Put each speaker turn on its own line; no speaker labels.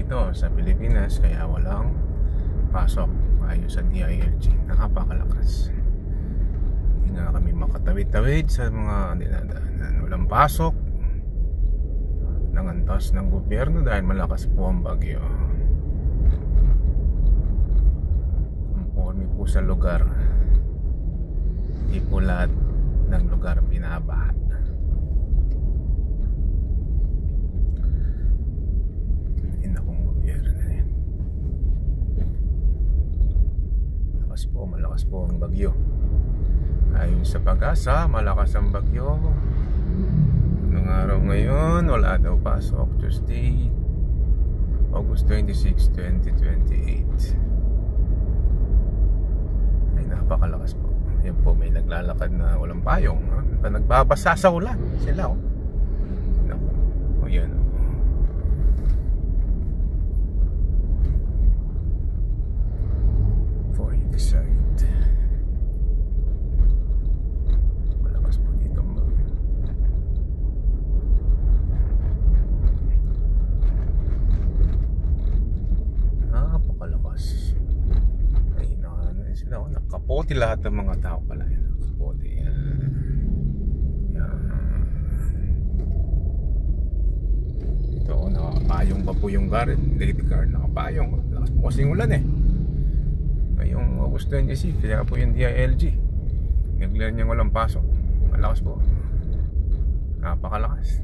dito sa Pilipinas, kaya walang pasok ayon sa DILG. Napakalakas. Hindi nga kami makatawid-tawid sa mga dinadaanan. Walang pasok. Nangantas ng gobyerno dahil malakas po ang bagyo. Conforme po sa lugar. Hindi po lahat ng lugar binabaha. Malakas po ang bagyo. Ayon sa Pag-asa, malakas ang bagyo. Anong araw ngayon? Wala daw pasok. Tuesday, August 26, 2028. Ay, napakalakas po. Yan po, may naglalakad na walang payong. Nagbabasa sa ulan sila. Naku. O yan. For you decide. Malakas po dito ang bagyo. Napakalakas. Ay, sila, nakapote lahat ng mga tao pala. Nakapote yan. Ito, nakapayong pa po yung lady car. Nakapayong. Lakas po kasing ulan eh. Ngayong August 26, kaya po yung DILG naglaan niyang walang pasok. Malakas po. Napakalakas.